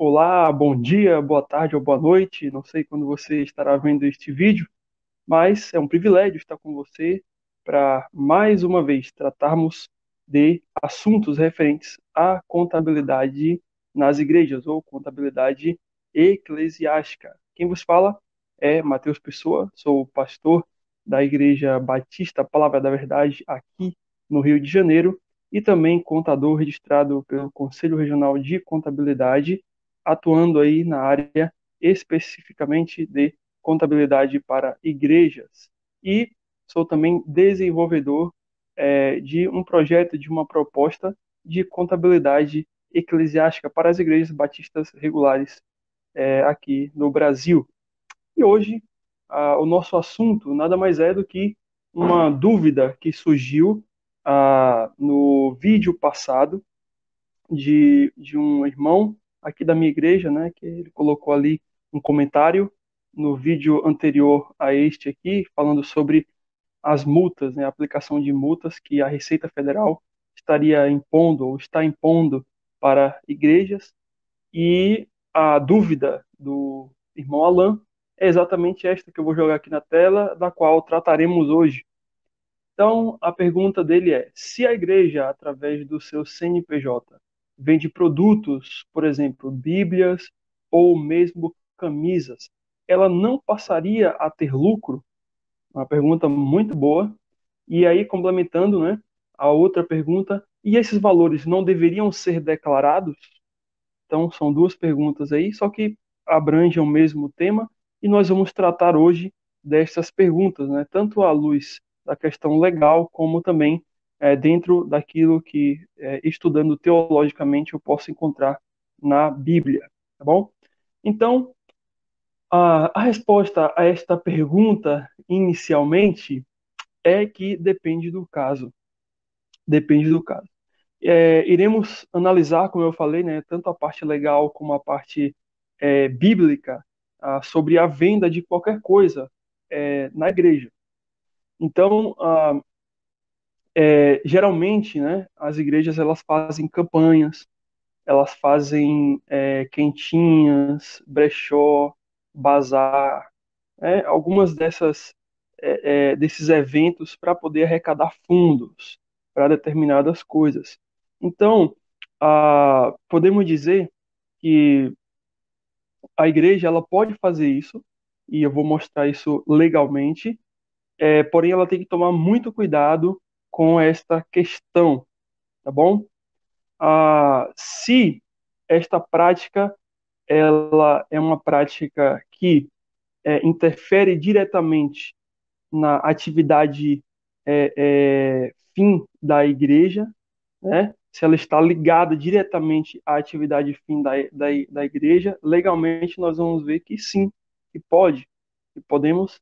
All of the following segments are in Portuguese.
Olá, bom dia, boa tarde ou boa noite. Não sei quando você estará vendo este vídeo, mas é um privilégio estar com você para mais uma vez tratarmos de assuntos referentes à contabilidade nas igrejas ou contabilidade eclesiástica. Quem vos fala é Mateus Pessoa, sou pastor da Igreja Batista Palavra da Verdade aqui no Rio de Janeiro e também contador registrado pelo Conselho Regional de Contabilidade, atuando aí na área especificamente de contabilidade para igrejas. E sou também desenvolvedor de um projeto, de uma proposta de contabilidade eclesiástica para as igrejas batistas regulares aqui no Brasil. E hoje o nosso assunto nada mais é do que uma dúvida que surgiu no vídeo passado de um irmão aqui da minha igreja, né, que ele colocou ali um comentário no vídeo anterior a este aqui, falando sobre as multas, né, a aplicação de multas que a Receita Federal estaria impondo ou está impondo para igrejas. E a dúvida do irmão Alan é exatamente esta que eu vou jogar aqui na tela, da qual trataremos hoje. Então, a pergunta dele é: se a igreja, através do seu CNPJ, vende produtos, por exemplo, Bíblias ou mesmo camisas, ela não passaria a ter lucro? Uma pergunta muito boa. E aí, complementando, né, a outra pergunta: e esses valores não deveriam ser declarados? Então, são duas perguntas aí, só que abrangem o mesmo tema, e nós vamos tratar hoje destas perguntas, né? Tanto à luz da questão legal, como também dentro daquilo que, estudando teologicamente, eu posso encontrar na Bíblia, tá bom? Então, a resposta a esta pergunta, inicialmente, é que depende do caso. Depende do caso. Iremos analisar, como eu falei, né, tanto a parte legal como a parte bíblica sobre a venda de qualquer coisa na igreja. Então, geralmente, né, as igrejas elas fazem campanhas, elas fazem quentinhas, brechó, bazar, algumas desses eventos para poder arrecadar fundos para determinadas coisas. Então, podemos dizer que a igreja ela pode fazer isso, e eu vou mostrar isso legalmente, porém ela tem que tomar muito cuidado com esta questão, tá bom? Se esta prática ela é uma prática que interfere diretamente na atividade fim da igreja, né? Se ela está ligada diretamente à atividade fim da igreja, legalmente nós vamos ver que sim, que pode, que podemos,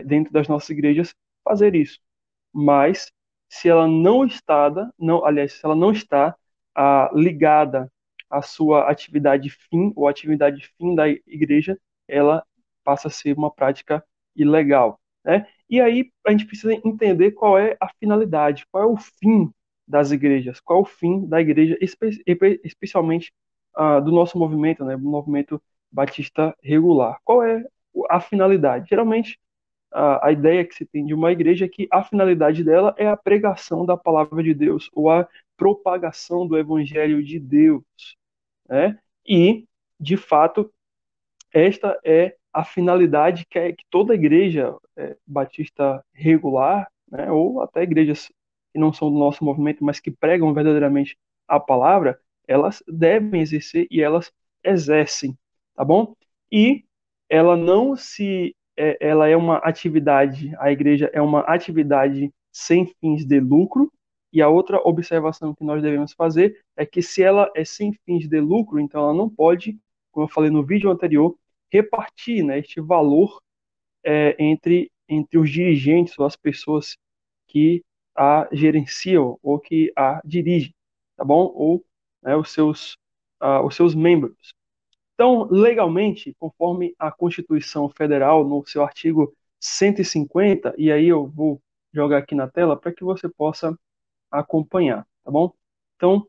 dentro das nossas igrejas, fazer isso. Mas se ela não está, não, aliás, se ela não está ligada à sua atividade fim ou atividade fim da igreja, ela passa a ser uma prática ilegal, né? E aí a gente precisa entender qual é a finalidade, qual é o fim das igrejas, qual é o fim da igreja, especialmente do nosso movimento, né, do movimento batista regular. Qual é a finalidade? Geralmente a ideia que se tem de uma igreja é que a finalidade dela é a pregação da palavra de Deus ou a propagação do evangelho de Deus, né? E, de fato, esta é a finalidade que toda igreja batista regular, né, ou até igrejas que não são do nosso movimento, mas que pregam verdadeiramente a palavra, elas devem exercer e elas exercem, tá bom? E ela não se, ela é uma atividade, a igreja é uma atividade sem fins de lucro. E a outra observação que nós devemos fazer é que se ela é sem fins de lucro, então ela não pode, como eu falei no vídeo anterior, repartir, né, este valor entre os dirigentes ou as pessoas que a gerenciam ou que a dirigem, tá bom? Ou né, os seus membros. Então, legalmente, conforme a Constituição Federal, no seu artigo 150, e aí eu vou jogar aqui na tela para que você possa acompanhar, tá bom? Então,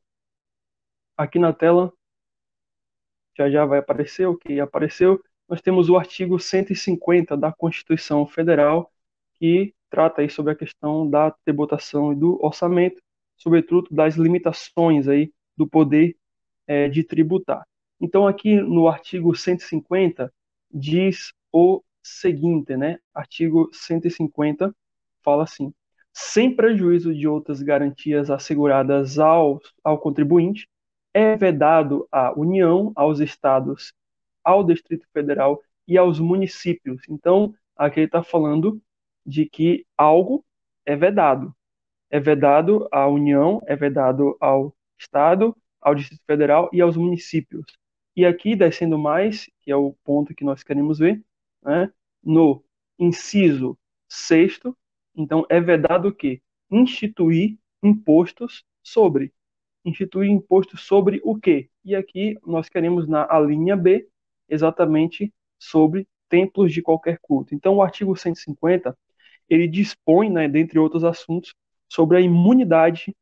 aqui na tela já já vai aparecer, ok, apareceu. Nós temos o artigo 150 da Constituição Federal, que trata aí sobre a questão da tributação e do orçamento, sobretudo das limitações aí do poder de tributar. Então, aqui no artigo 150, diz o seguinte, né? Artigo 150 fala assim: sem prejuízo de outras garantias asseguradas ao contribuinte, é vedado à União, aos estados, ao Distrito Federal e aos municípios. Então, aqui ele está falando de que algo é vedado. É vedado à União, é vedado ao Estado, ao Distrito Federal e aos municípios. E aqui, descendo mais, que é o ponto que nós queremos ver, né, no inciso sexto, então é vedado o quê? Instituir impostos sobre. Instituir impostos sobre o quê? E aqui nós queremos na linha B, exatamente sobre templos de qualquer culto. Então, o artigo 150 ele dispõe, né, dentre outros assuntos, sobre a imunidade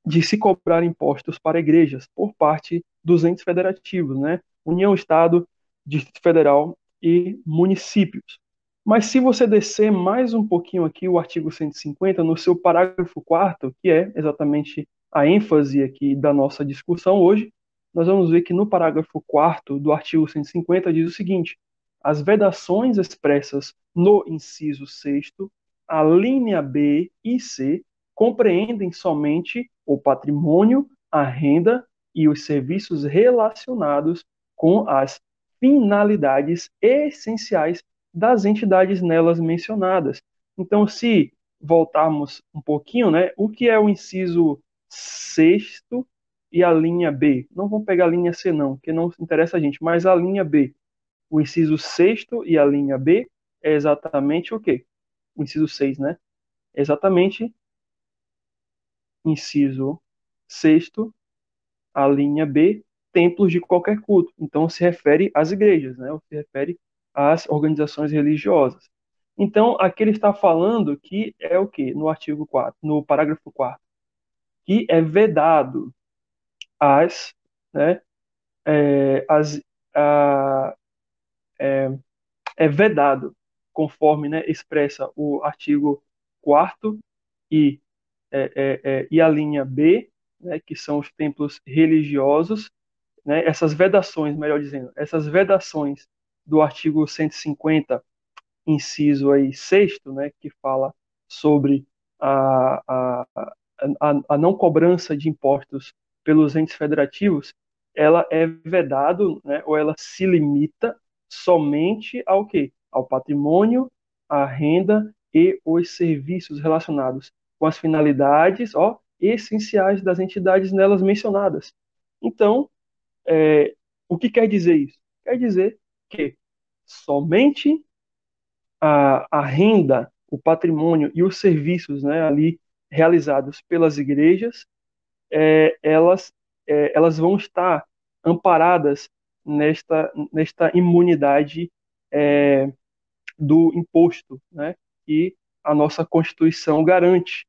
de se cobrar impostos para igrejas por parte dos entes federativos, né? União, Estado, Distrito Federal e municípios. Mas se você descer mais um pouquinho aqui o artigo 150, no seu parágrafo 4º, que é exatamente a ênfase aqui da nossa discussão hoje, nós vamos ver que no parágrafo 4º do artigo 150 diz o seguinte: as vedações expressas no inciso 6º, a linha B e C compreendem somente o patrimônio, a renda e os serviços relacionados com as finalidades essenciais das entidades nelas mencionadas. Então, se voltarmos um pouquinho, né, o que é o inciso sexto e a linha B? Não vamos pegar a linha C, não, que não interessa a gente, mas a linha B. O inciso sexto e a linha B é exatamente o quê? O inciso 6, né? Exatamente inciso sexto, a linha B, templos de qualquer culto. Então se refere às igrejas, né? Ou se refere às organizações religiosas. Então aqui ele está falando que é o quê? No artigo 4, no parágrafo 4º, que é vedado as, né, as, a, é vedado, conforme, né, expressa o artigo 4º e e a linha B, né, que são os templos religiosos, né, essas vedações, melhor dizendo, essas vedações do artigo 150, inciso aí sexto, né, que fala sobre a, a, a não cobrança de impostos pelos entes federativos, ela é vedado, né, ou ela se limita somente ao quê? Ao patrimônio, à renda e os serviços relacionados com as finalidades, ó, essenciais das entidades nelas mencionadas. Então, o que quer dizer isso? Quer dizer que somente a renda, o patrimônio e os serviços, né, ali realizados pelas igrejas, elas vão estar amparadas nesta imunidade é, do imposto, né, que a nossa Constituição garante,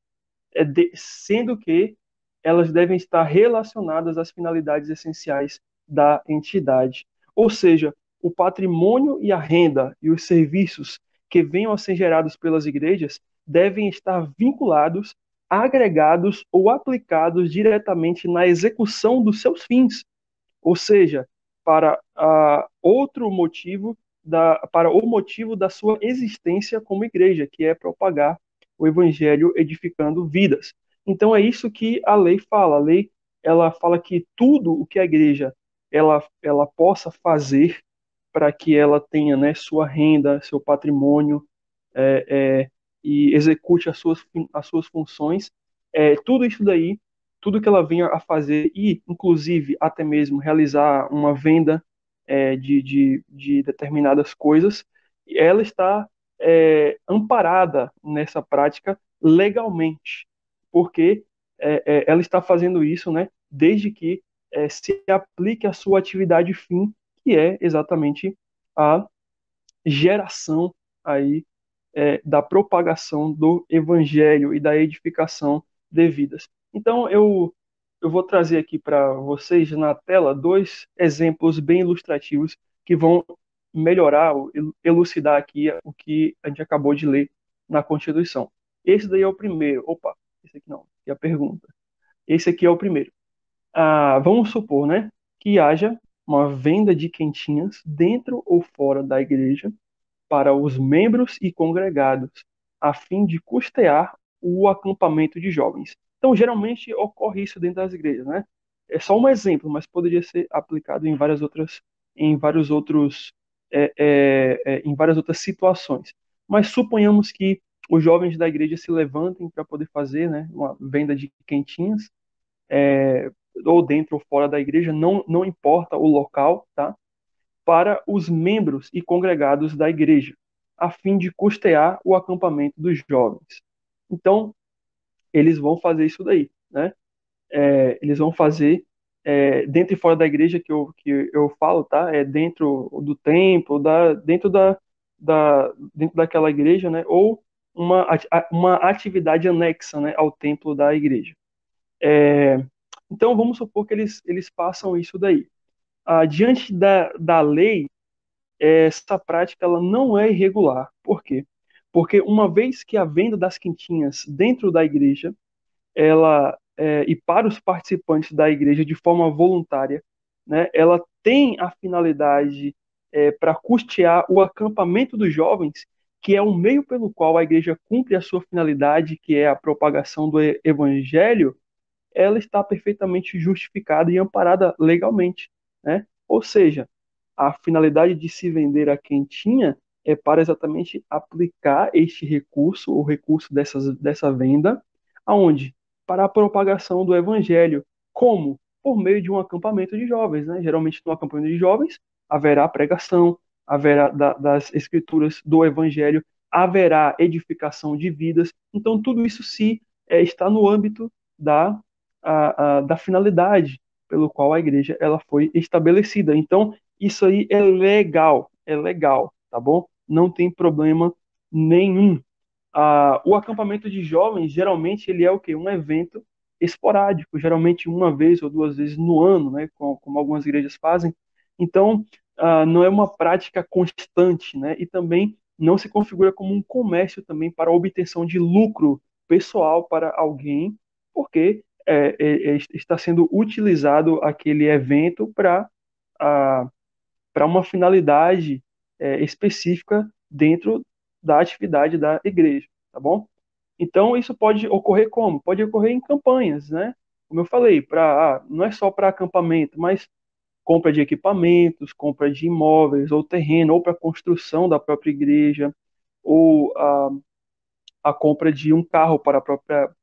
sendo que elas devem estar relacionadas às finalidades essenciais da entidade. Ou seja, o patrimônio e a renda e os serviços que venham a ser gerados pelas igrejas devem estar vinculados, agregados ou aplicados diretamente na execução dos seus fins, ou seja, para outro motivo para o motivo da sua existência como igreja, que é propagar o evangelho edificando vidas. Então é isso que a lei fala. A lei ela fala que tudo o que a igreja ela possa fazer para que ela tenha, né, sua renda, seu patrimônio, é, é, e execute as suas funções, tudo isso daí, tudo que ela venha a fazer e, inclusive, até mesmo realizar uma venda de determinadas coisas, ela está amparada nessa prática legalmente, porque ela está fazendo isso, né, desde que se aplique a sua atividade fim, que é exatamente a geração aí da propagação do evangelho e da edificação de vidas. Então, eu eu vou trazer aqui para vocês na tela dois exemplos bem ilustrativos que vão melhorar, elucidar aqui o que a gente acabou de ler na Constituição. Esse daí é o primeiro. Opa, esse aqui não, é a pergunta. Esse aqui é o primeiro. Vamos supor, né, que haja uma venda de quentinhas dentro ou fora da igreja para os membros e congregados, a fim de custear o acampamento de jovens. Então, geralmente ocorre isso dentro das igrejas, né? É só um exemplo, mas poderia ser aplicado em vários outros, em várias outras situações. Mas suponhamos que os jovens da igreja se levantem para poder fazer, né, uma venda de quentinhas, é, ou dentro ou fora da igreja, não importa o local, tá? Para os membros e congregados da igreja, a fim de custear o acampamento dos jovens. Então, eles vão fazer isso daí, né? Eles vão fazer dentro e fora da igreja que eu falo, tá? É dentro do templo, dentro daquela igreja, né? Ou uma atividade anexa, né, ao templo da igreja. É, então, vamos supor que eles façam isso daí. Diante da lei, essa prática ela não é irregular. Por quê? Porque uma vez que a venda das quentinhas dentro da igreja, e para os participantes da igreja de forma voluntária, né, ela tem a finalidade para custear o acampamento dos jovens, que é o meio pelo qual a igreja cumpre a sua finalidade, que é a propagação do evangelho, ela está perfeitamente justificada e amparada legalmente, né? Ou seja, a finalidade de se vender a quentinha é para exatamente aplicar este recurso, o recurso dessa venda, aonde? Para a propagação do evangelho. Como? Por meio de um acampamento de jovens, né? Geralmente no acampamento de jovens haverá pregação, haverá das escrituras do evangelho, haverá edificação de vidas. Então tudo isso está no âmbito da finalidade pelo qual a igreja ela foi estabelecida. Então, isso aí é legal, tá bom? Não tem problema nenhum. O acampamento de jovens, geralmente, ele é o quê? Um evento esporádico, geralmente uma vez ou duas vezes no ano, né? Como algumas igrejas fazem. Então, não é uma prática constante, né? E também não se configura como um comércio também para obtenção de lucro pessoal para alguém, porque está sendo utilizado aquele evento para uma finalidade específica dentro da atividade da igreja, tá bom? Então, isso pode ocorrer como? Pode ocorrer em campanhas, né? Como eu falei, não é só para acampamento, mas compra de equipamentos, compra de imóveis ou terreno, ou para construção da própria igreja, ou a compra de um carro para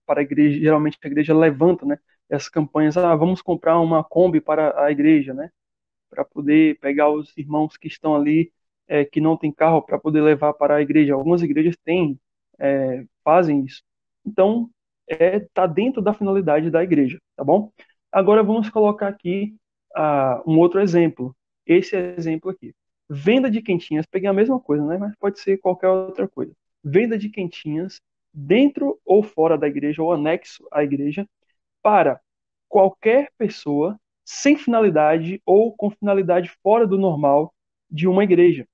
a igreja. Geralmente a igreja levanta, né? Essas campanhas, vamos comprar uma Kombi para a igreja, né? Para poder pegar os irmãos que estão ali, que não tem carro, para poder levar para a igreja. Algumas igrejas têm, fazem isso. Então, tá dentro da finalidade da igreja, tá bom? Agora vamos colocar aqui um outro exemplo. Esse exemplo aqui. Venda de quentinhas, peguei a mesma coisa, né? Mas pode ser qualquer outra coisa. Venda de quentinhas dentro ou fora da igreja, ou anexo à igreja, para qualquer pessoa sem finalidade ou com finalidade fora do normal de uma igreja.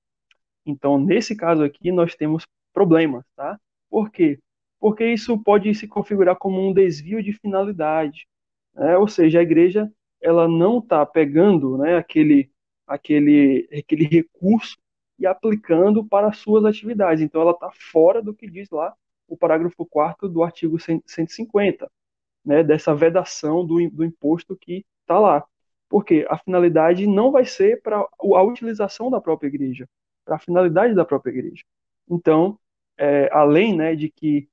Então, nesse caso aqui, nós temos problemas, tá? Por quê? Porque isso pode se configurar como um desvio de finalidade, né? Ou seja, a igreja ela não está pegando, né, aquele recurso e aplicando para as suas atividades. Então, ela está fora do que diz lá o parágrafo 4º do artigo 150, né, dessa vedação do imposto que está lá. Porque a finalidade não vai ser para a utilização da própria igreja, para a finalidade da própria igreja. Então, além, né, de que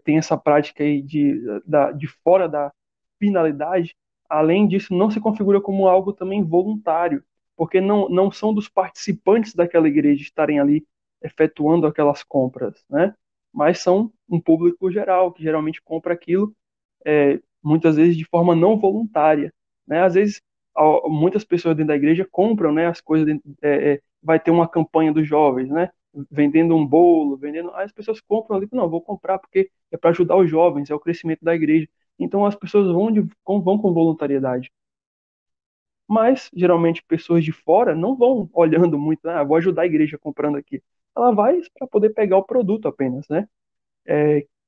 tem essa prática aí de fora da finalidade, além disso, não se configura como algo também voluntário, porque não são dos participantes daquela igreja estarem ali efetuando aquelas compras, né? Mas são um público geral, que geralmente compra aquilo muitas vezes de forma não voluntária, né? Às vezes muitas pessoas dentro da igreja compram, né, as coisas, vai ter uma campanha dos jovens, né, vendendo um bolo, vendendo, as pessoas compram ali, não, vou comprar porque é para ajudar os jovens, é o crescimento da igreja, Então as pessoas vão com voluntariedade. Mas, geralmente, pessoas de fora não vão olhando muito, ah, vou ajudar a igreja comprando aqui. Ela vai para poder pegar o produto apenas, né?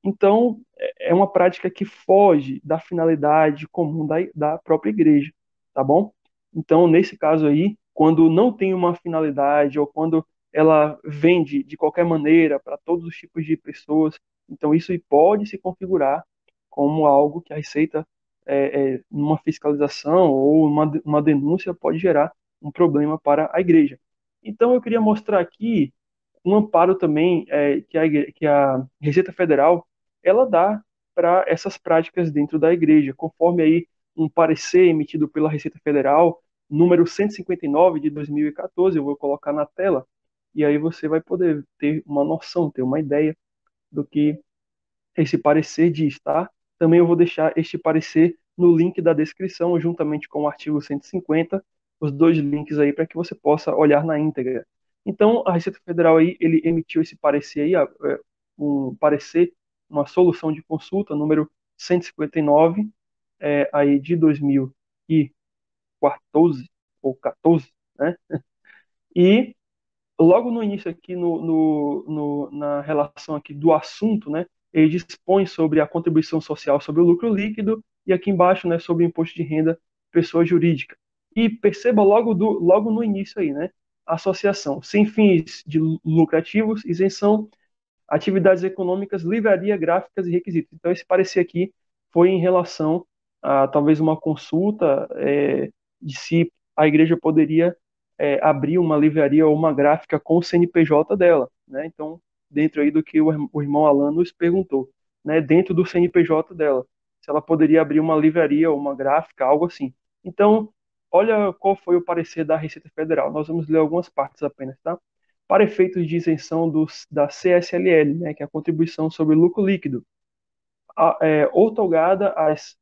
Então, é uma prática que foge da finalidade comum da própria igreja, tá bom? Então, nesse caso aí, quando não tem uma finalidade ou quando ela vende de qualquer maneira para todos os tipos de pessoas, então isso aí pode se configurar como algo que a Receita, numa fiscalização ou uma denúncia, pode gerar um problema para a igreja. Então, eu queria mostrar aqui um amparo também que a Receita Federal ela dá para essas práticas dentro da igreja, conforme aí um parecer emitido pela Receita Federal, número 159 de 2014, eu vou colocar na tela, e aí você vai poder ter uma noção, ter uma ideia do que esse parecer diz, tá? Também eu vou deixar este parecer no link da descrição, juntamente com o artigo 150, os dois links aí para que você possa olhar na íntegra. Então, a Receita Federal aí, ele emitiu esse parecer aí, um parecer, uma solução de consulta, número 159, aí de 2014, ou 14, né? E logo no início aqui na relação aqui do assunto, né, ele dispõe sobre a contribuição social sobre o lucro líquido e aqui embaixo, né, sobre o imposto de renda pessoa jurídica. E perceba logo no início aí, né, associação sem fins de lucrativos, isenção, atividades econômicas, livraria, gráficas e requisitos. Então esse parecer aqui foi em relação a talvez uma consulta de se a igreja poderia abrir uma livraria ou uma gráfica com o CNPJ dela, né? Então, dentro aí do que o irmão Alan nos perguntou, né? Dentro do CNPJ dela, se ela poderia abrir uma livraria ou uma gráfica, algo assim. Então, olha qual foi o parecer da Receita Federal. Nós vamos ler algumas partes apenas, tá? Para efeitos de isenção da CSLL, né, que é a contribuição sobre lucro líquido, outorgada às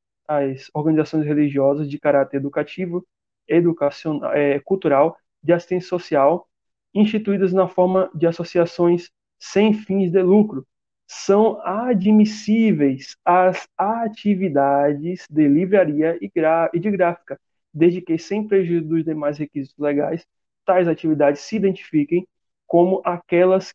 organizações religiosas de caráter educativo, educacional, cultural, de assistência social, instituídas na forma de associações sem fins de lucro. São admissíveis as atividades de livraria e de gráfica, desde que, sem prejuízo dos demais requisitos legais, tais atividades se identifiquem como aquelas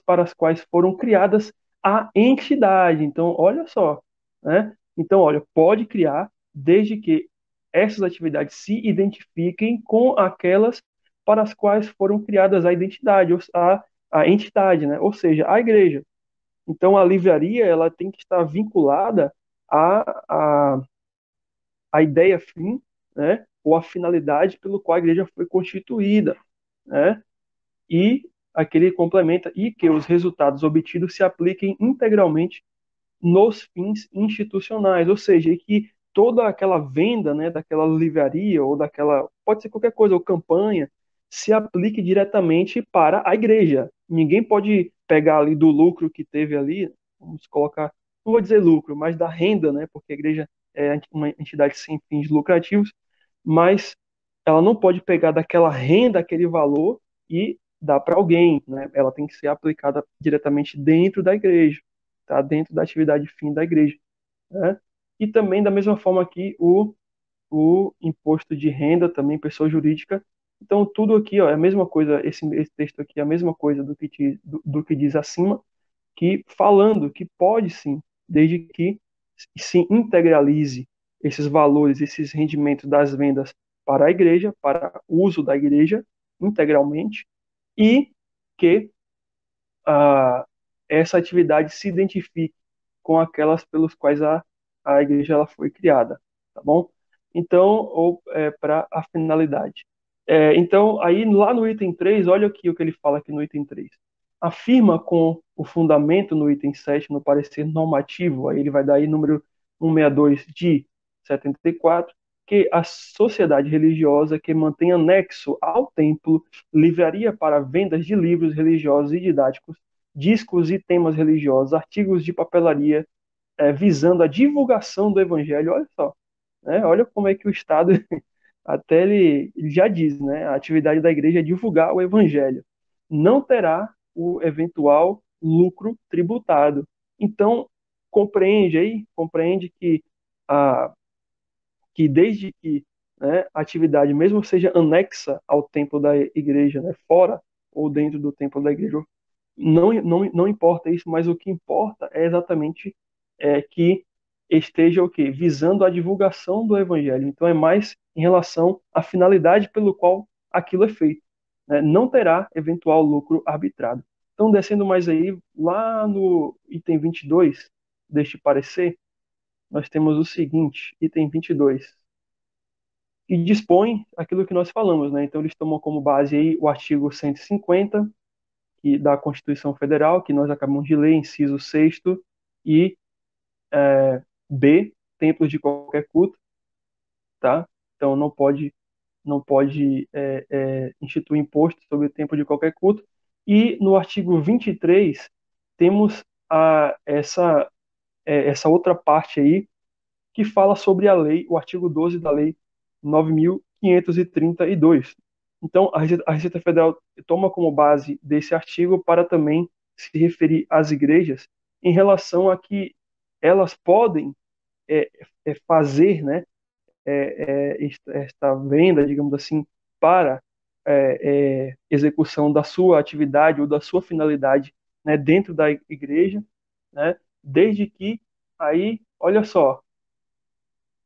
para as quais foram criadas a entidade. Então, olha só, né? Então, olha, pode criar desde que essas atividades se identifiquem com aquelas para as quais foram criadas a identidade, a entidade, né? Ou seja, a igreja. Então, a livraria ela tem que estar vinculada à, à ideia fim, né? Ou à finalidade pelo qual a igreja foi constituída, né? E aquele complementa e que os resultados obtidos se apliquem integralmente nos fins institucionais, ou seja, que toda aquela venda, né, daquela livraria ou daquela, pode ser qualquer coisa, ou campanha, se aplique diretamente para a igreja. Ninguém pode pegar ali do lucro que teve ali, vamos colocar, não vou dizer lucro, mas da renda, né, porque a igreja é uma entidade sem fins lucrativos, mas ela não pode pegar daquela renda aquele valor e dar para alguém, né? Ela tem que ser aplicada diretamente dentro da igreja, tá? Dentro da atividade fim da igreja, né? E também da mesma forma que o imposto de renda também pessoa jurídica. Então tudo aqui, ó, é a mesma coisa. Esse texto aqui é a mesma coisa do que diz acima, que falando que pode sim, desde que se integralize esses valores, esses rendimentos das vendas para a igreja, para uso da igreja integralmente, e que essa atividade se identifique com aquelas pelos quais a igreja ela foi criada, tá bom? Então, ou para a finalidade. Então, aí lá no item 3, olha aqui o que ele fala aqui no item 3. Afirma com o fundamento no item 7, no parecer normativo, aí ele vai dar aí número 162 de 74, que a sociedade religiosa que mantém anexo ao templo livraria para vendas de livros religiosos e didáticos, discos e temas religiosos, artigos de papelaria, visando a divulgação do evangelho. Olha só, né? Olha como é que o Estado, até ele já diz, né? A atividade da igreja é divulgar o evangelho. Não terá o eventual lucro tributado. Então, compreende que desde que, né, a atividade, mesmo seja anexa ao templo da igreja, né, fora ou dentro do templo da igreja, não importa isso, mas o que importa é exatamente que esteja o quê? Visando a divulgação do evangelho. Então é mais em relação à finalidade pelo qual aquilo é feito, né? Não terá eventual lucro arbitrado. Então, descendo mais aí, lá no item 22 deste parecer, nós temos o seguinte, item 22, e dispõe aquilo que nós falamos, né? Então, eles tomam como base aí o artigo 150 da Constituição Federal, que nós acabamos de ler, inciso 6º, e B, templos de qualquer culto, tá? Então, não pode instituir imposto sobre o templo de qualquer culto. E no artigo 23, temos essa outra parte aí, que fala sobre a lei, o artigo 12 da lei 9.532. Então, a Receita Federal toma como base desse artigo para também se referir às igrejas em relação a que elas podem é, fazer, né, esta venda, digamos assim, para execução da sua atividade ou da sua finalidade, né, dentro da igreja, né, desde que aí, olha só,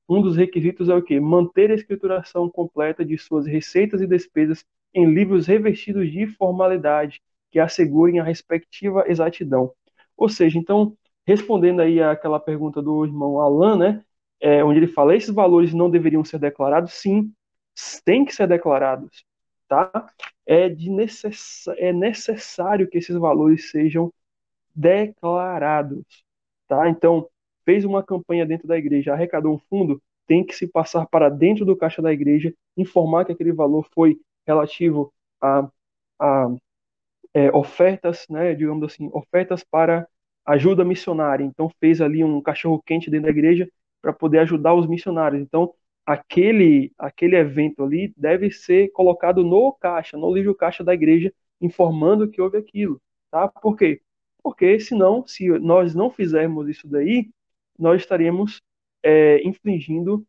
um dos requisitos é o quê? Manter a escrituração completa de suas receitas e despesas em livros revestidos de formalidade que assegurem a respectiva exatidão. Ou seja, então, respondendo aí àquela pergunta do irmão Alan, né, onde ele fala, esses valores não deveriam ser declarados? Sim, tem que ser declarados, tá? É necessário que esses valores sejam declarados, tá? Então, fez uma campanha dentro da igreja, arrecadou um fundo, tem que se passar para dentro do caixa da igreja, informar que aquele valor foi relativo a ofertas, né, digamos assim, ofertas para ajuda missionária. Então, fez ali um cachorro-quente dentro da igreja para poder ajudar os missionários. Então, aquele evento ali deve ser colocado no caixa, no livro caixa da igreja, informando que houve aquilo, tá? Por quê? Porque senão, se nós não fizermos isso daí, nós estaríamos infringindo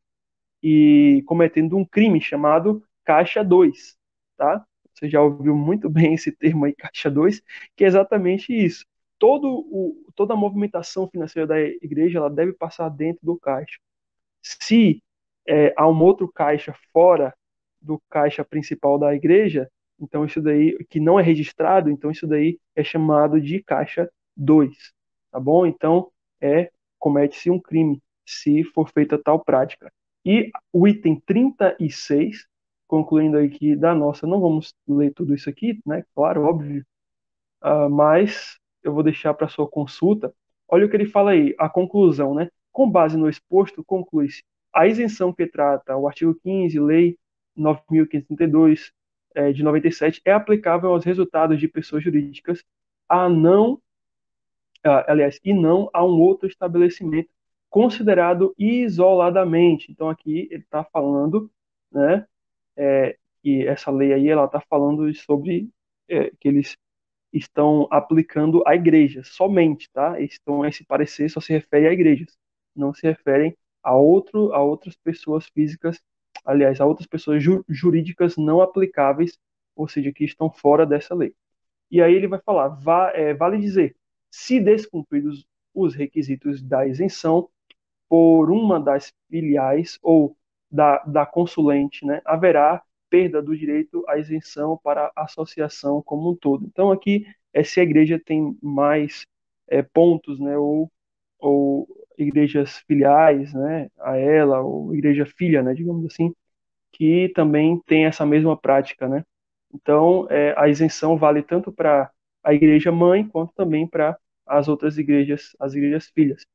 e cometendo um crime chamado Caixa 2, tá? Você já ouviu muito bem esse termo aí, Caixa 2, que é exatamente isso. Toda a movimentação financeira da igreja ela deve passar dentro do caixa. Se há um outro caixa fora do caixa principal da igreja, então isso daí, que não é registrado, então isso daí é chamado de caixa 2, tá bom? Então, comete-se um crime se for feita tal prática. E o item 36, concluindo aqui da nossa, não vamos ler tudo isso aqui, né? Claro, óbvio, mas eu vou deixar para sua consulta. Olha o que ele fala aí, a conclusão, né? Com base no exposto, conclui-se a isenção que trata o artigo 15, Lei 9.532, de 97, é aplicável aos resultados de pessoas jurídicas a não, aliás, e não a um outro estabelecimento considerado isoladamente. Então aqui ele está falando, né, que essa lei aí ela está falando sobre que eles estão aplicando à igreja somente, tá? Então esse parecer só se refere a igrejas, não se referem a outras pessoas físicas, aliás, a outras pessoas jurídicas não aplicáveis, ou seja, que estão fora dessa lei. E aí ele vai falar, vale dizer, se descumpridos os requisitos da isenção por uma das filiais ou da consulente, né, haverá perda do direito à isenção para a associação como um todo. Então, aqui, se a igreja tem mais pontos, né, ou igrejas filiais, né, a ela, ou igreja filha, né, digamos assim, que também tem essa mesma prática, né? Então, a isenção vale tanto para a igreja mãe quanto também para as outras igrejas, as igrejas filhas.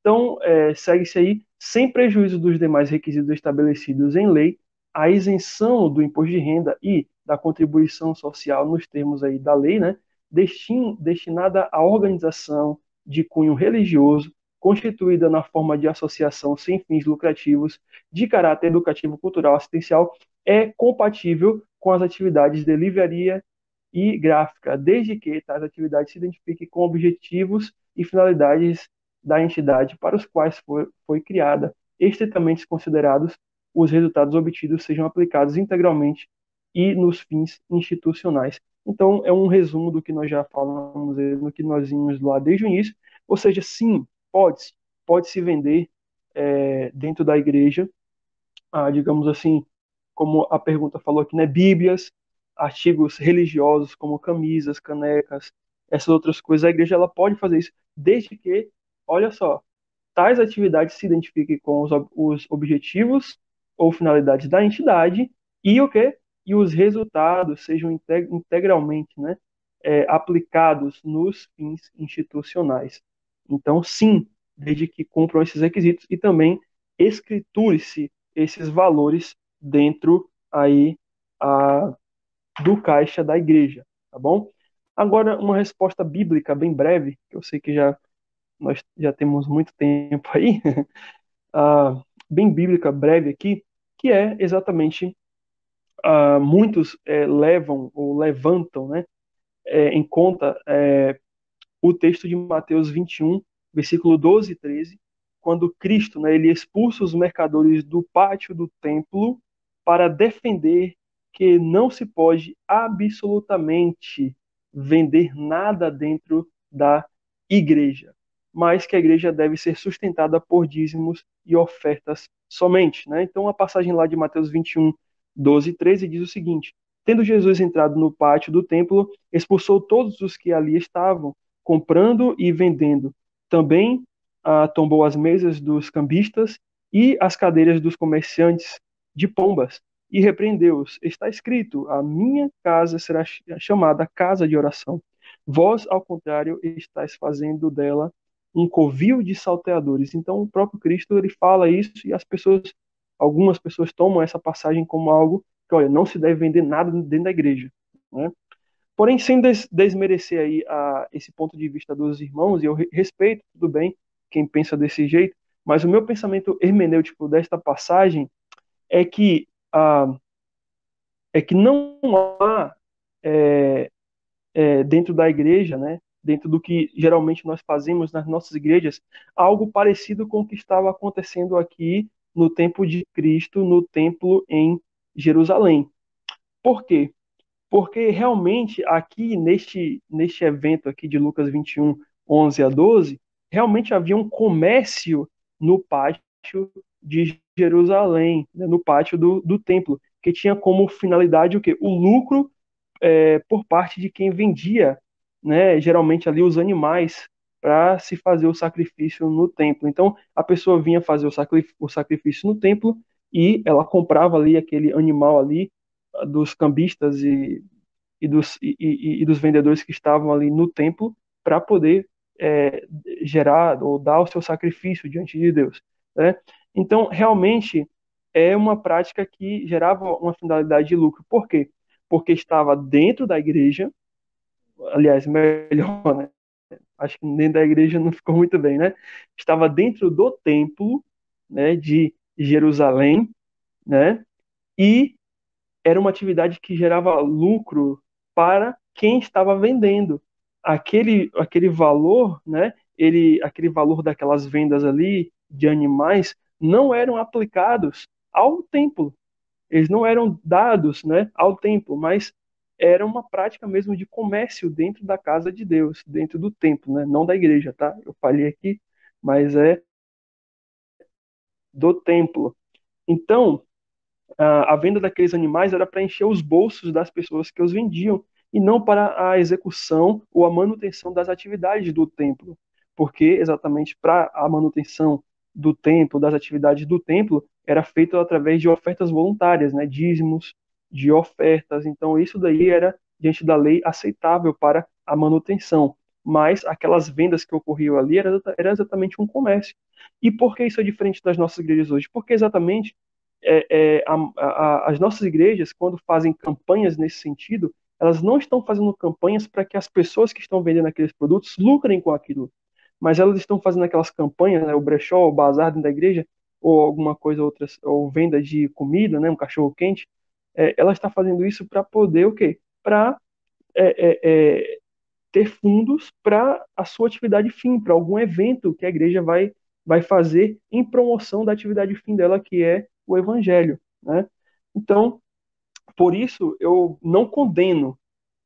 Então, segue-se aí, sem prejuízo dos demais requisitos estabelecidos em lei, a isenção do imposto de renda e da contribuição social nos termos aí da lei, né, destinada à organização de cunho religioso, constituída na forma de associação sem fins lucrativos, de caráter educativo, cultural, assistencial, é compatível com as atividades de livraria e gráfica, desde que tais atividades se identifiquem com objetivos e finalidades da entidade para os quais foi criada, estritamente considerados, os resultados obtidos sejam aplicados integralmente e nos fins institucionais. Então, é um resumo do que nós já falamos, no que nós vimos lá desde o início. Ou seja, sim, pode se vender dentro da igreja, digamos assim, como a pergunta falou aqui, né, Bíblias, artigos religiosos como camisas, canecas, essas outras coisas. A igreja ela pode fazer isso desde que, olha só, tais atividades se identifiquem com os objetivos ou finalidades da entidade e o quê? E os resultados sejam integralmente, né, aplicados nos fins institucionais. Então, sim, desde que cumpram esses requisitos e também escriture-se esses valores dentro aí a, do caixa da igreja, tá bom? Agora, uma resposta bíblica bem breve, que eu sei que nós já temos muito tempo aí, bem bíblica, breve aqui, que é exatamente, muitos levam ou levantam, né, em conta o texto de Mateus 21, versículo 12 e 13, quando Cristo, né, ele expulsa os mercadores do pátio do templo para defender que não se pode absolutamente vender nada dentro da igreja, mas que a igreja deve ser sustentada por dízimos e ofertas somente, né? Então a passagem lá de Mateus 21, 12 e 13 diz o seguinte: Tendo Jesus entrado no pátio do templo, expulsou todos os que ali estavam, comprando e vendendo. Também tombou as mesas dos cambistas e as cadeiras dos comerciantes de pombas e repreendeu-os. Está escrito: A minha casa será chamada casa de oração. Vós, ao contrário, estáis fazendo dela um covil de salteadores. Então, o próprio Cristo ele fala isso e algumas pessoas tomam essa passagem como algo que, olha, não se deve vender nada dentro da igreja, né? Porém, sem desmerecer aí esse ponto de vista dos irmãos, e eu respeito, tudo bem, quem pensa desse jeito, mas o meu pensamento hermenêutico desta passagem é que, ah, não há é, dentro da igreja, né, dentro do que geralmente nós fazemos nas nossas igrejas, algo parecido com o que estava acontecendo aqui no tempo de Cristo, no templo em Jerusalém. Por quê? Porque realmente aqui neste evento aqui de Lucas 21, 11 a 12, realmente havia um comércio no pátio de Jerusalém, né, no pátio do templo, que tinha como finalidade o quê? O lucro por parte de quem vendia, né, geralmente ali os animais para se fazer o sacrifício no templo. Então a pessoa vinha fazer o sacrifício no templo e ela comprava ali aquele animal ali dos cambistas e dos vendedores que estavam ali no templo para poder gerar ou dar o seu sacrifício diante de Deus, né? Então, realmente, é uma prática que gerava uma finalidade de lucro. Por quê? Porque estava dentro da igreja, aliás, melhor, né? Acho que dentro da igreja não ficou muito bem, né? Estava dentro do templo, né, de Jerusalém, né? E era uma atividade que gerava lucro para quem estava vendendo. Aquele valor, né, aquele valor daquelas vendas ali de animais não eram aplicados ao templo. Eles não eram dados, né, ao templo, mas era uma prática mesmo de comércio dentro da casa de Deus, dentro do templo, né, não da igreja, tá? Eu falei aqui, mas é do templo. Então, a venda daqueles animais era para encher os bolsos das pessoas que os vendiam e não para a execução ou a manutenção das atividades do templo, porque exatamente para a manutenção do templo, das atividades do templo, era feito através de ofertas voluntárias, né, dízimos, de ofertas. Então isso daí era diante da lei aceitável para a manutenção. Mas aquelas vendas que ocorriam ali era exatamente um comércio. E por que isso é diferente das nossas igrejas hoje? Porque exatamente as nossas igrejas, quando fazem campanhas nesse sentido, elas não estão fazendo campanhas para que as pessoas que estão vendendo aqueles produtos lucrem com aquilo, mas elas estão fazendo aquelas campanhas, né, o brechó, o bazar dentro da igreja, ou alguma coisa outra, ou venda de comida, né, um cachorro quente, ela está fazendo isso para poder o quê? Para é, é, é, ter fundos para a sua atividade fim, para algum evento que a igreja vai fazer em promoção da atividade fim dela, que é o evangelho, né? Então, por isso, eu não condeno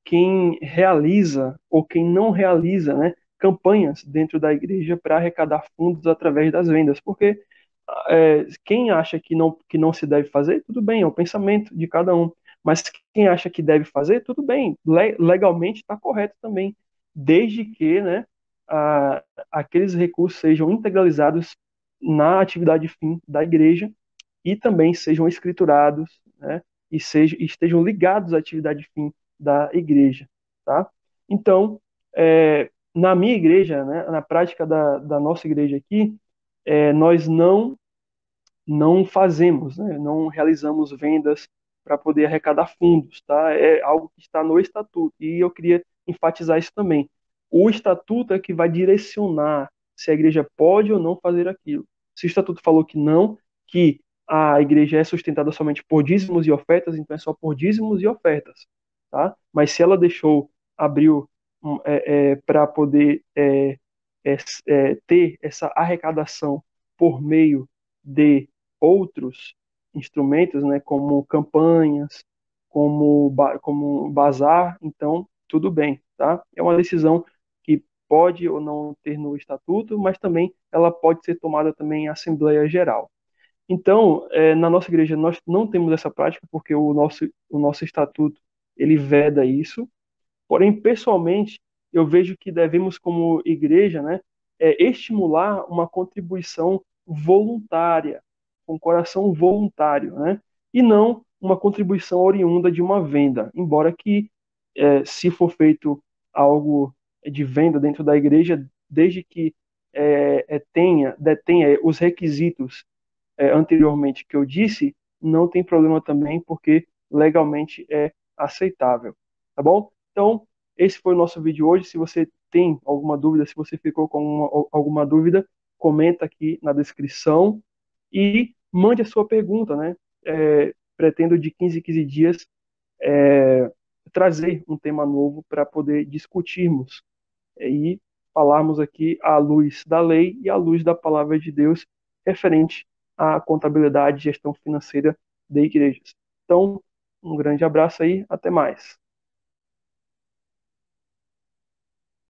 quem realiza ou quem não realiza, né, campanhas dentro da igreja para arrecadar fundos através das vendas, porque quem acha que não se deve fazer, tudo bem, é o pensamento de cada um. Mas quem acha que deve fazer, tudo bem, legalmente está correto também, desde que, né, a, aqueles recursos sejam integralizados na atividade fim da igreja e também sejam escriturados, né, e estejam ligados à atividade fim da igreja, tá? Então, na minha igreja, né, na prática da nossa igreja aqui, nós não fazemos, né, não realizamos vendas para poder arrecadar fundos, tá? É algo que está no estatuto e eu queria enfatizar isso também. O estatuto é que vai direcionar se a igreja pode ou não fazer aquilo. Se o estatuto falou que não, que a igreja é sustentada somente por dízimos e ofertas, então é só por dízimos e ofertas, tá? Mas se ela abriu para poder ter essa arrecadação por meio de outros instrumentos, né, como campanhas, como bazar, então tudo bem, tá? É uma decisão que pode ou não ter no estatuto, mas também ela pode ser tomada também em Assembleia Geral. Então, na nossa igreja nós não temos essa prática porque o nosso estatuto ele veda isso. Porém, pessoalmente, eu vejo que devemos, como igreja, né, estimular uma contribuição voluntária, com coração voluntário, né, e não uma contribuição oriunda de uma venda. Embora que, se for feito algo de venda dentro da igreja, desde que detenha os requisitos anteriormente que eu disse, não tem problema também, porque legalmente é aceitável. Tá bom? Então, esse foi o nosso vídeo hoje. Se você tem alguma dúvida, se você ficou com alguma dúvida, comenta aqui na descrição e mande a sua pergunta, né? Pretendo de 15 em 15 dias trazer um tema novo para poder discutirmos e falarmos aqui à luz da lei e à luz da palavra de Deus referente à contabilidade e gestão financeira de igrejas. Então, um grande abraço aí, até mais.